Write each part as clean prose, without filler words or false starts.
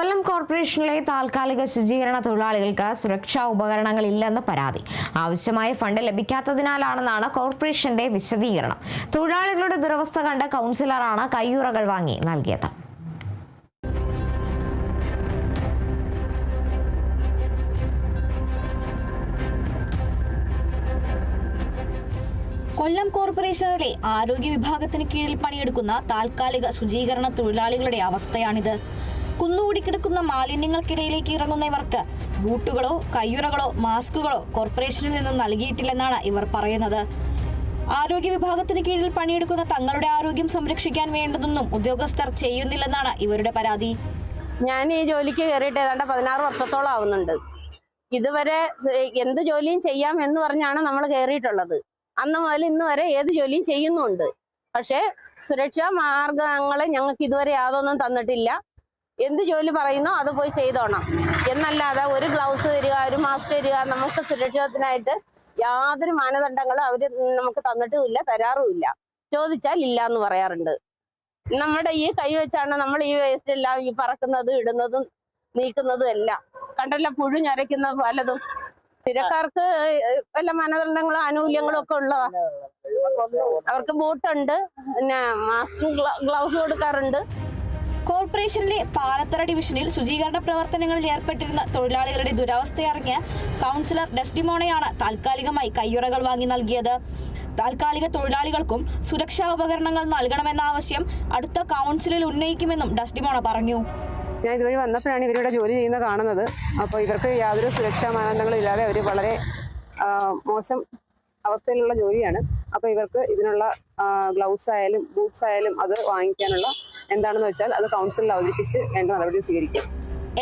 കൊല്ലം കോർപ്പറേഷനിലെ താൽക്കാലിക ശുചീകരണ തൊഴിലാളികൾക്ക് സുരക്ഷാ ഉപകരണങ്ങൾ ഇല്ലെന്ന് പരാതി. ആവശ്യമായ ഫണ്ട് ലഭിക്കാത്തതിനാലാണെന്നാണ് കോർപ്പറേഷന്റെ വിശദീകരണം. തൊഴിലാളികളുടെ ദുരവസ്ഥ കണ്ട കൗൺസിലറാണ് കയ്യുറകൾ വാങ്ങി നൽകിയത്. കൊല്ലം കോർപ്പറേഷനിലെ ആരോഗ്യ വിഭാഗത്തിന് കീഴിൽ പണിയെടുക്കുന്ന താൽക്കാലിക ശുചീകരണ തൊഴിലാളികളുടെ അവസ്ഥയാണിത്. കുന്നുകൂടിക്കിടക്കുന്ന മാലിന്യങ്ങൾക്കിടയിലേക്ക് ഇറങ്ങുന്നവർക്ക് ബൂട്ടുകളോ കയ്യുറകളോ മാസ്കുകളോ കോർപ്പറേഷനിൽ നിന്നും നൽകിയിട്ടില്ലെന്നാണ് ഇവർ പറയുന്നത്. ആരോഗ്യ വിഭാഗത്തിന് കീഴിൽ പണിയെടുക്കുന്ന തങ്ങളുടെ ആരോഗ്യം സംരക്ഷിക്കാൻ വേണ്ടതൊന്നും ഉദ്യോഗസ്ഥർ ചെയ്യുന്നില്ലെന്നാണ് ഇവരുടെ പരാതി. ഞാൻ ഈ ജോലിക്ക് കയറിയിട്ട് ഏതാണ്ട് 16 വർഷത്തോളം ആവുന്നുണ്ട്. ഇതുവരെ എന്ത് ജോലിയും ചെയ്യാം എന്ന് പറഞ്ഞാണ് നമ്മൾ കയറിയിട്ടുള്ളത്. അന്ന് മുതൽ ഇന്ന് വരെ ഏത് ജോലിയും ചെയ്യുന്നുണ്ട്. പക്ഷേ സുരക്ഷാ മാർഗങ്ങൾ ഞങ്ങൾക്ക് ഇതുവരെ യാതൊന്നും തന്നിട്ടില്ല. എന്ത് ജോലി പറയുന്നോ അത് പോയി ചെയ്തോണം എന്നല്ലാതെ ഒരു ഗ്ലൗസ് തരിക, ഒരു മാസ്ക് തരിക, നമുക്ക് സുരക്ഷിതത്തിനായിട്ട് യാതൊരു മാനദണ്ഡങ്ങളും അവർ നമുക്ക് തന്നിട്ടുമില്ല, തരാറുമില്ല. ചോദിച്ചാൽ ഇല്ല എന്ന് പറയാറുണ്ട്. നമ്മുടെ ഈ കൈ വെച്ചാണ് നമ്മൾ ഈ വേസ്റ്റ് എല്ലാം ഈ പറക്കുന്നത്, ഇടുന്നതും നീക്കുന്നതും എല്ലാം. കണ്ടല്ല പുഴു ഞരയ്ക്കുന്ന പലതും. തിരക്കാർക്ക് വല്ല മാനദണ്ഡങ്ങളും ആനുകൂല്യങ്ങളും ഒക്കെ ഉള്ളതാ. അവർക്ക് ബൂട്ടുണ്ട്, പിന്നെ മാസ്കും ഗ്ലൗസ് കൊടുക്കാറുണ്ട്. കോർപ്പറേഷനിലെ പാലത്തറ ഡിവിഷനിൽ ശുചീകരണ പ്രവർത്തനങ്ങളിൽ ഏർപ്പെട്ടിരുന്ന തൊഴിലാളികളുടെ ദുരവസ്ഥയറിഞ്ഞ് കൗൺസിലർ ഡെസ്ഡിമോണയാണ് താൽക്കാലികമായി കയ്യുറകൾ വാങ്ങി നൽകിയത്. താൽക്കാലിക തൊഴിലാളികൾക്കും സുരക്ഷാ ഉപകരണങ്ങൾ നൽകണമെന്ന ആവശ്യം അടുത്ത കൗൺസിലിൽ ഉന്നയിക്കുമെന്നും ഡെസ്ഡിമോണ പറഞ്ഞു. ഞാൻ ഇതുവഴി വന്നപ്പോഴാണ് ഇവരുടെ ജോലി ചെയ്യുന്നത് കാണുന്നത്. അപ്പോൾ ഇവർക്ക് യാതൊരു സുരക്ഷാ മാനദണ്ഡങ്ങളും ഇല്ലാതെ അവർ വളരെ മോശം അവസ്ഥയിലുള്ള ജോലിയാണ്. അപ്പോൾ ഇവർക്ക് ഇതിനുള്ള ഗ്ലൗസ് ആയാലും ബൂട്ട്സ് ആയാലും അത് വാങ്ങിക്കാനുള്ള എന്താണെന്ന് വെച്ചാൽ അത് കൗൺസിലിൽ അവതരിപ്പിച്ച് വേണ്ട നടപടി സ്വീകരിക്കും.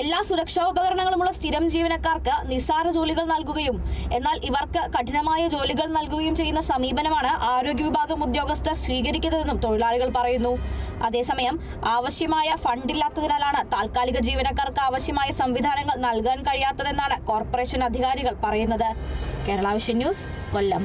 എല്ലാ സുരക്ഷാ ഉപകരണങ്ങളുമുള്ള സ്ഥിരം ജീവനക്കാർക്ക് നിസ്സാര ജോലികൾ നൽകുകയും എന്നാൽ ഇവർക്ക് കഠിനമായ ജോലികൾ നൽകുകയും ചെയ്യുന്ന സമീപനമാണ് ആരോഗ്യ വിഭാഗം ഉദ്യോഗസ്ഥർ സ്വീകരിക്കുന്നതെന്നും തൊഴിലാളികൾ പറയുന്നു. അതേസമയം ആവശ്യമായ ഫണ്ടില്ലാത്തതിനാലാണ് താൽക്കാലിക ജീവനക്കാർക്ക് ആവശ്യമായ സംവിധാനങ്ങൾ നൽകാൻ കഴിയാത്തതെന്നാണ് കോർപ്പറേഷൻ അധികാരികൾ പറയുന്നത്. കേരള വിഷൻ ന്യൂസ്, കൊല്ലം.